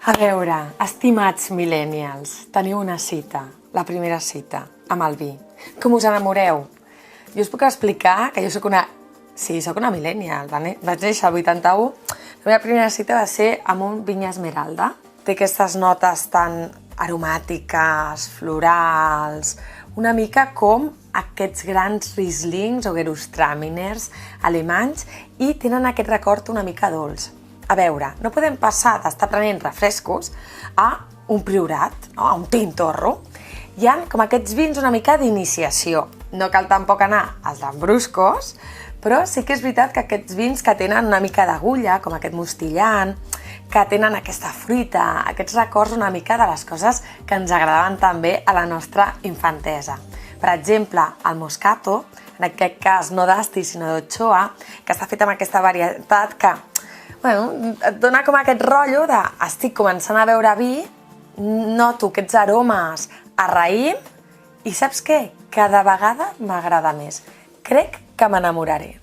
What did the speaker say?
A veure, estimats millennials, teniu una cita, la primera cita, amb el vi. Com us enamoreu? Jo us puc explicar que jo soc una... Sí, soc una millennial, vaig néixer al 81. La meva primera cita va ser amb un vinya esmeralda. Té aquestes notes tan aromàtiques, florals, una mica com aquests grans Rieslings o Gewürztraminers alemanys i tenen aquest record una mica dolç. A veure, no podem passar d'estar prenent refrescos a un priorat, no? A un tintorro. Hi ha com aquests vins una mica d'iniciació. No cal tampoc anar als lambruscos, però sí que és veritat que aquests vins que tenen una mica d'agulla, com aquest mostillant, que tenen aquesta fruita, aquests records una mica de les coses que ens agradaven també a la nostra infantesa. Per exemple, el Moscato, en aquest cas no d'Asti sinó d'Ochoa, que està fet amb aquesta varietat que et dona com aquest rotllo de estic començant a beure vi, noto aquests aromes a raïm i saps què? Cada vegada m'agrada més. Crec que m'enamoraré.